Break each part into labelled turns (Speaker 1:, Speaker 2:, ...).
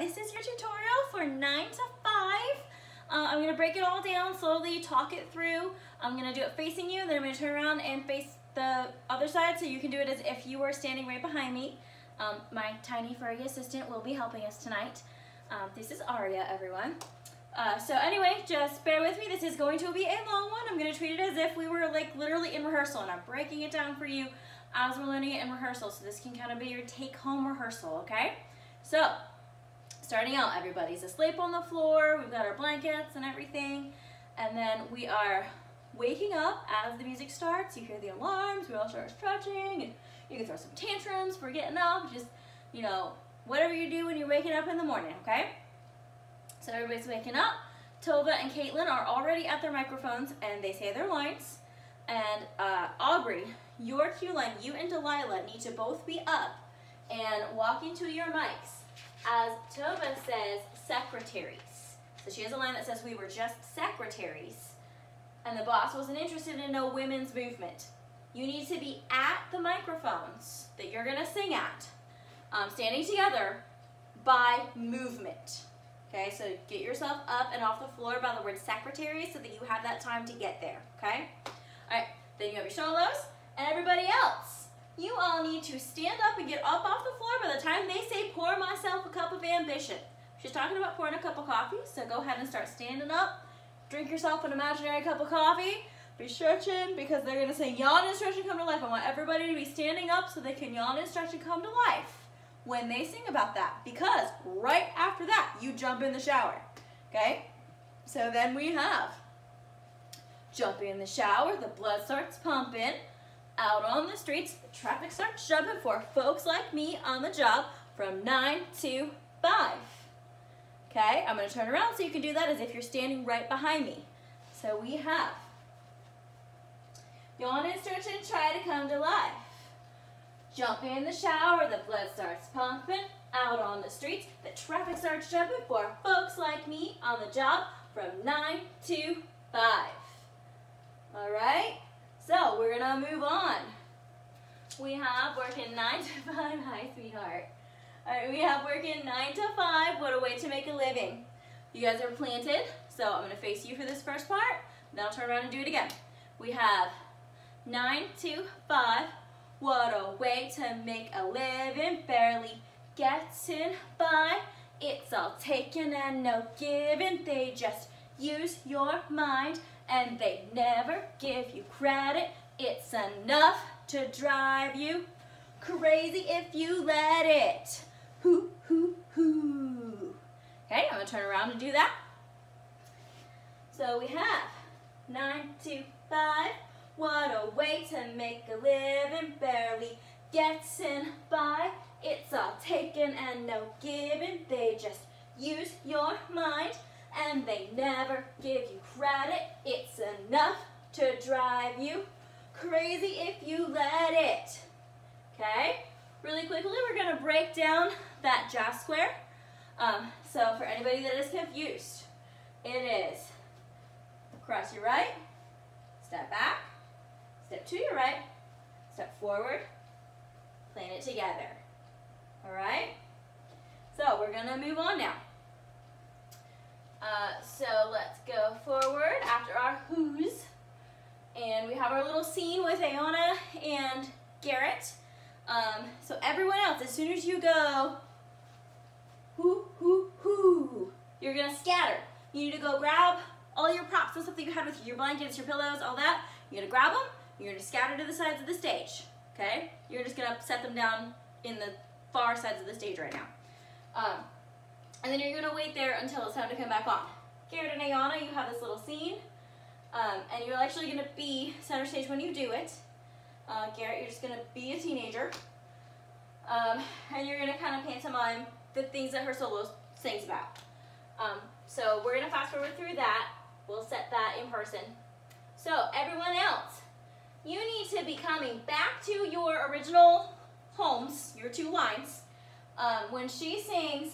Speaker 1: This is your tutorial for 9 to 5. I'm going to break it all down slowly, talk it through. I'm going to do it facing you, then I'm going to turn around and face the other side so you can do it as if you were standing right behind me. My tiny furry assistant will be helping us tonight. This is Aria, everyone. So anyway, just bear with me. This is going to be a long one. I'm going to treat it as if we were like literally in rehearsal, and I'm breaking it down for you as we're learning it in rehearsal, so this can kind of be your take-home rehearsal, okay? So, starting out, everybody's asleep on the floor, we've got our blankets and everything, and then we are waking up as the music starts. You hear the alarms, we all start stretching, and you can throw some tantrums for getting up, just, you know, whatever you do when you're waking up in the morning, okay? So everybody's waking up. Tova and Caitlin are already at their microphones, and they say their lines, and Aubrey, your cue line, you and Delilah need to both be up and walking to your mics as Tova says secretaries. So she has a line that says we were just secretaries and the boss wasn't interested in no women's movement. You need to be at the microphones that you're gonna sing at, standing together by movement. Okay, so get yourself up and off the floor by the word secretary so that you have that time to get there, okay? All right, then you have your solos. And everybody else, you all need to stand up and get up off the floor by the time they say pour myself a cup of ambition. She's talking about pouring a cup of coffee, so go ahead and start standing up. Drink yourself an imaginary cup of coffee. Be stretching because they're going to say yawn and stretch and come to life. I want everybody to be standing up so they can yawn and stretch and come to life when they sing about that, because right after that, you jump in the shower, okay? So then we have jump in the shower, the blood starts pumping. Out on the streets, the traffic starts jumping for folks like me on the job from 9 to 5. Okay, I'm going to turn around so you can do that as if you're standing right behind me. So we have yawn and stretch and try to come to life. Jump in the shower, the blood starts pumping. Out on the streets, the traffic starts jumping for folks like me on the job from 9 to 5. All right? So we're gonna move on. We have working 9 to 5, hi sweetheart. All right, we have working 9 to 5, what a way to make a living. You guys are planted, so I'm gonna face you for this first part, then I'll turn around and do it again. We have 9 to 5, what a way to make a living, barely getting by. It's all taken and no giving, they just use your mind. And they never give you credit. It's enough to drive you crazy if you let it. Hoo, hoo, hoo. Okay, I'm gonna turn around and do that. So we have 9 to 5. What a way to make a living, barely getting by. It's all taken and no giving. They just use your mind. And they never give you credit. It's enough to drive you crazy if you let it. Okay? Really quickly, we're going to break down that jazz square. So for anybody that is confused, it is cross your right, step back, step to your right, step forward, playing it together. All right? So we're going to move on now. So let's go forward after our who's, and we have our little scene with Ayana and Garrett. So everyone else, as soon as you go whoo, whoo, whoo, you're gonna scatter. You need to go grab all your props, the stuff that you had with you, your blankets, your pillows, all that. You're gonna grab them, you're gonna scatter to the sides of the stage, okay? You're just gonna set them down in the far sides of the stage right now. And then you're going to wait there until it's time to come back on. Garrett and Ayana, you have this little scene. And you're actually going to be center stage when you do it. Garrett, you're just going to be a teenager. And you're going to kind of pantomime the things that her solo sings about. So we're going to fast forward through that. We'll set that in person. So everyone else, you need to be coming back to your original homes, your two lines. When she sings,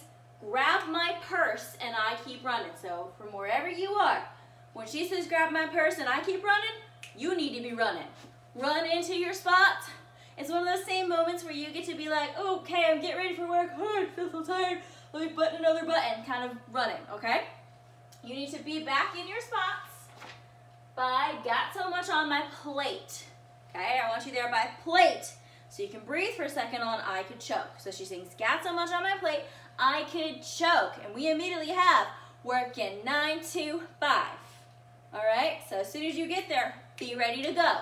Speaker 1: grab my purse and I keep running. So from wherever you are, when she says grab my purse and I keep running, you need to be running. Run into your spot. It's one of those same moments where you get to be like, okay, I'm getting ready for work. Oh, I feel so tired. let me button another button, kind of running, okay? You need to be back in your spots by got so much on my plate. Okay, I want you there by plate. So you can breathe for a second on I could choke. So she's saying, got so much on my plate, I could choke. And we immediately have working 9, 2, 5. All right, so as soon as you get there, be ready to go.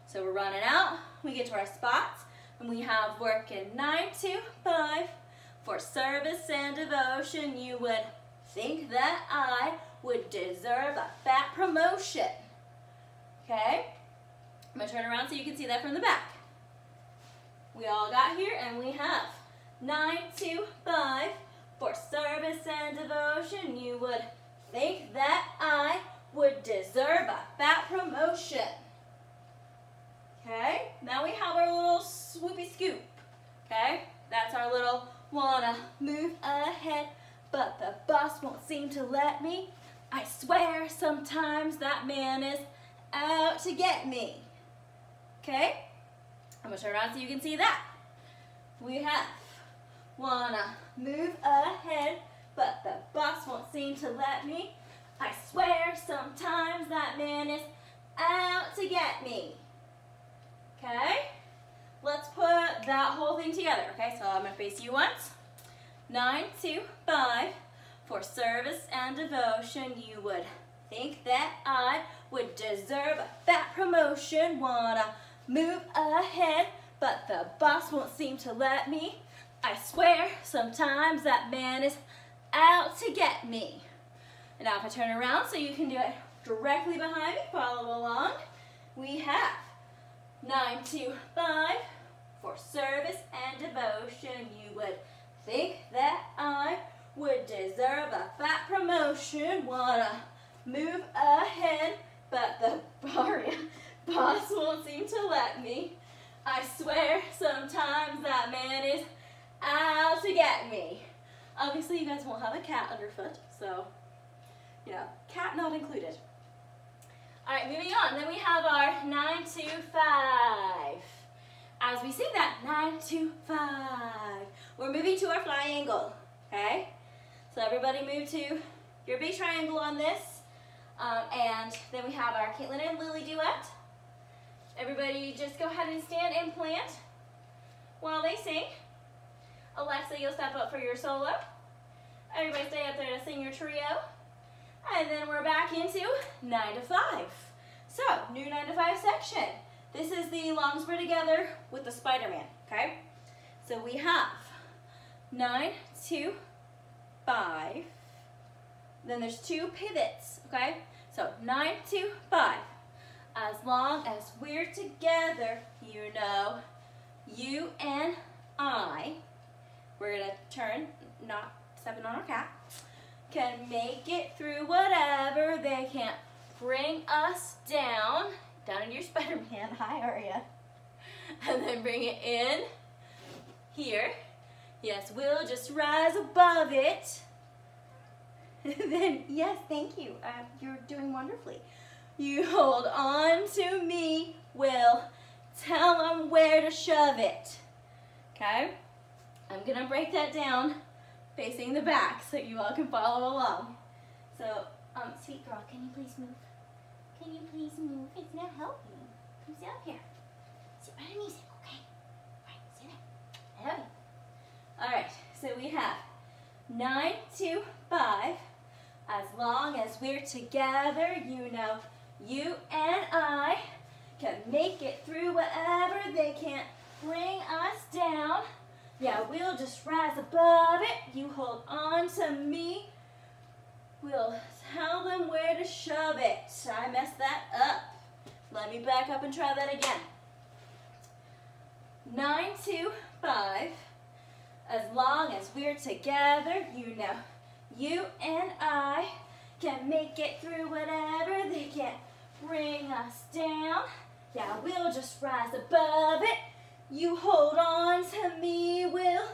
Speaker 1: So we're running out, we get to our spots, and we have working 9, 2, 5. For service and devotion, you would think that I would deserve a fat promotion. Okay, I'm gonna turn around so you can see that from the back. We all got here, and we have 9, 2, 5. For service and devotion, you would think that I would deserve a fat promotion. Okay, now we have our little swoopy scoop. Okay, that's our little wanna move ahead, but the boss won't seem to let me. I swear sometimes that man is out to get me. Okay, I'm gonna turn around so you can see that. We have wanna move ahead, but the boss won't seem to let me. I swear sometimes that man is out to get me. Okay, let's put that whole thing together. Okay, so I'm gonna face you once. 9, 2, 5. For service and devotion, you would think that I would deserve a fat promotion. Wanna move ahead, but the boss won't seem to let me. I swear sometimes that man is out to get me. And now if I turn around so you can do it directly behind me, follow along. We have 9, 2, 5. For service and devotion, you would think that I would deserve a fat promotion. Wanna move ahead, but the boss won't seem to let me. I swear sometimes that man is out to get me. Obviously you guys won't have a cat underfoot, so, you know, cat not included. All right, moving on. Then we have our 9, 2, 5. As we sing that, 9, 2, 5, we're moving to our fly angle, okay? So everybody move to your big triangle on this. And then we have our Caitlin and Lily duet. Everybody just go ahead and stand and plant while they sing. Alexa, you'll step up for your solo. Everybody stay up there to sing your trio. And then we're back into 9 to 5. So, new 9 to 5 section. This is the long spread together with the Spider-Man, okay? So we have 9, 2, 5. Then there's 2 pivots, okay? So 9, 2, 5. As long as we're together, you know, you and I, we're gonna turn, not stepping on our cat, can make it through whatever. They can't bring us down into your Spider-Man. Hi, Aria. And then bring it in here. Yes, we'll just rise above it. Then, yes, thank you. You're doing wonderfully. You hold on to me. We'll tell them where to shove it. Okay? I'm going to break that down facing the back so you all can follow along. So, sweet girl, can you please move? Can you please move? It's not helping. Come sit up here. Sit by the music, okay? All right, sit there. I love you. All right, so we have 9, 2, 5. As long as we're together, you know, you and I can make it through whatever. They can't bring us down. Yeah, we'll just rise above it. You hold on to me. We'll tell them where to shove it. I messed that up. Let me back up and try that again. 9, 2, 5. As long as we're together, you know, you and I can make it through whatever. They can't bring us down. Yeah, we'll just rise above it. You hold on to me. We'll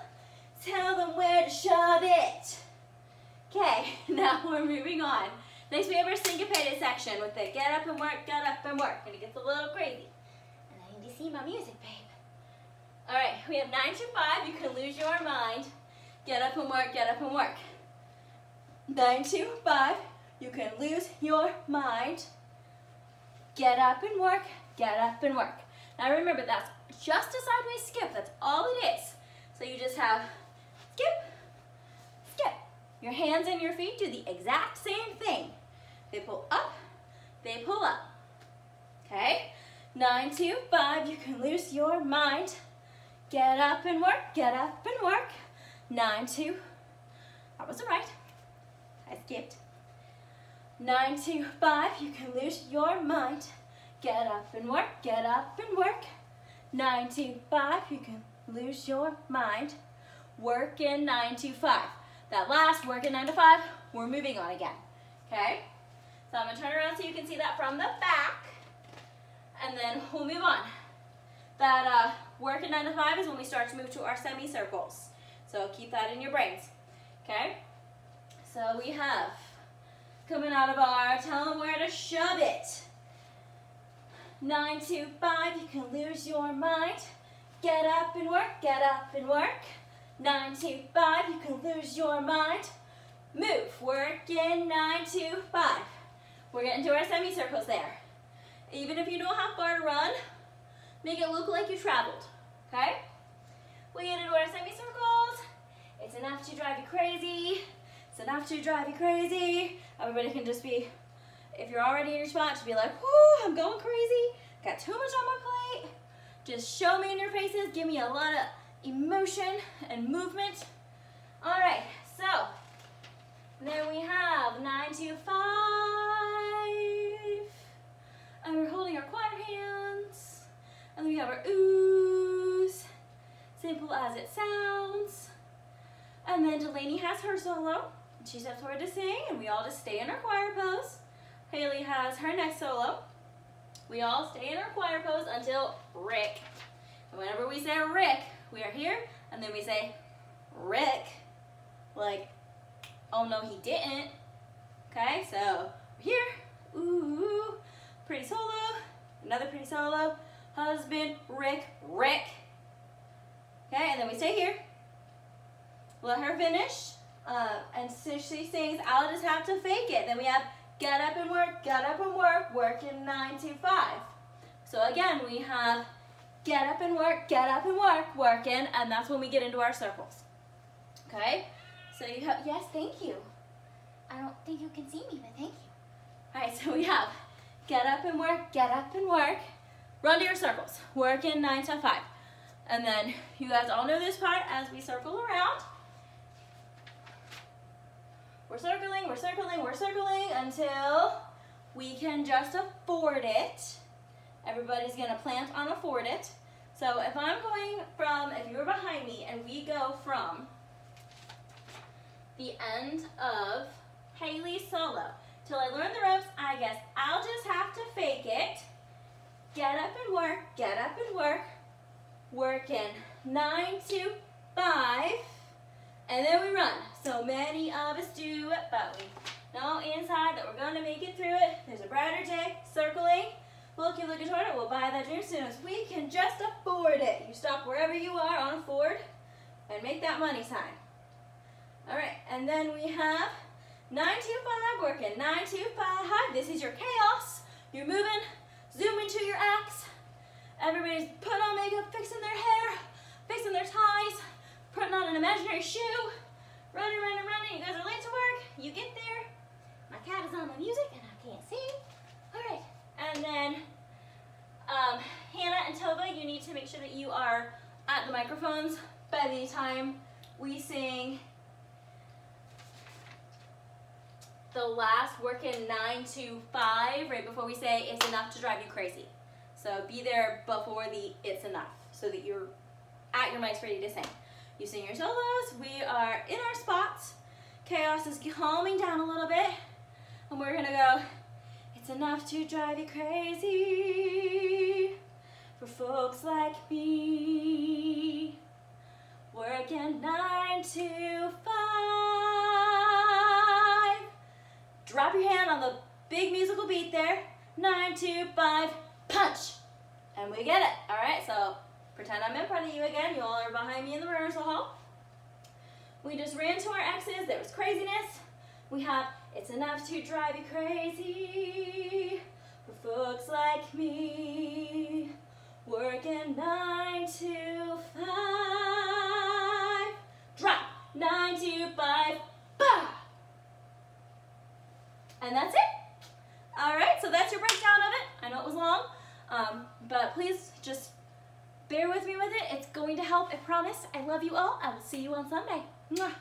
Speaker 1: tell them where to shove it. Okay, now we're moving on. Next we have our syncopated section with the get up and work, get up and work. And it gets a little crazy. And I need to see my music, babe. All right, we have 9 to 5. You can lose your mind. get up and work, get up and work. 9, 2, 5, you can lose your mind. Get up and work, get up and work. Now remember, that's just a sideways skip, that's all it is. So you just have skip, skip. Your hands and your feet do the exact same thing. They pull up, they pull up. Okay? 9, 2, 5, you can lose your mind. Get up and work, get up and work. 9, 2, that wasn't right. I skipped. 9, 2, 5, you can lose your mind. Get up and work, get up and work. 9, 2, 5, you can lose your mind. Work in 9 to 5. That last work in 9 to 5, we're moving on again. Okay? So I'm gonna turn around so you can see that from the back. And then we'll move on. That work in 9 to 5 is when we start to move to our semicircles. So keep that in your brains. Okay? So we have coming out of our, tell them where to shove it. 9, 2, 5, you can lose your mind. Get up and work, get up and work. 9, 2, 5, you can lose your mind. Move, work in 9, 2, 5. We're getting to our semicircles there. Even if you don't have far to run, make it look like you traveled, okay? We get into our semicircles. It's enough to drive you crazy. It's enough to drive you crazy. Everybody can just be, if you're already in your spot, to be like, whoo, I'm going crazy. Got too much on my plate. Just show me in your faces. Give me a lot of emotion and movement. All right, so then we have 9 to 5. And we're holding our choir hands. And then we have our oohs. Simple as it sounds. And then Delaney has her solo. She steps forward to sing, and we all just stay in our choir pose. Haley has her next solo. We all stay in our choir pose until Rick. And whenever we say Rick, we are here, and then we say Rick, like, oh no, he didn't. Okay, so we're here. Ooh, pretty solo. Another pretty solo. Husband, Rick, Rick. Okay, and then we stay here. Let her finish. And so she sings, I'll just have to fake it. Then we have get up and work, work in 9 to 5. So again, we have get up and work, working, and that's when we get into our circles. Okay? So you have, yes, thank you. I don't think you can see me, but thank you. All right, so we have get up and work, run to your circles, work in 9 to 5. And then you guys all know this part as we circle around. We're circling until we can just afford it. Everybody's gonna plant on afford it. So if I'm going from, if you're behind me and we go from the end of Haley's solo till I learn the ropes, I guess I'll just have to fake it. Get up and work, work in 9 to 5. And then we run. So many of us do it, but we know inside that we're gonna make it through it. There's a brighter day, circling. We'll keep looking toward it. We'll buy that dream soon as we can just afford it. You stop wherever you are on afford and make that money sign. All right, and then we have 9 to 5, working 9 to 5. This is your chaos. You're moving, zoom into your acts. Everybody's putting on makeup, fixing their hair, fixing their ties, putting on an imaginary shoe, running. You guys are late to work. You get there. My cat is on the music and I can't sing. All right, and then Hannah and Tova, you need to make sure that you are at the microphones by the time we sing the last work in 9 to 5, right before we say it's enough to drive you crazy. So be there before the it's enough so that you're at your mics ready to sing. You sing your solos, we are in our spots. Chaos is calming down a little bit. And we're gonna go, it's enough to drive you crazy for folks like me. Working 9 to 5. Drop your hand on the big musical beat there. 9 to 5, punch. And we get it, all right? So pretend I'm in front of you again. You all are behind me in the rehearsal hall. We just ran to our X's. There was craziness. We have it's enough to drive you crazy for folks like me, working 9 to 5. Drop 9 to 5. Bah! And that's it. All right, so that's your breakdown of it. I know it was long, but please just bear with me with it. It's going to help, I promise. I love you all. I will see you on Sunday. Mwah.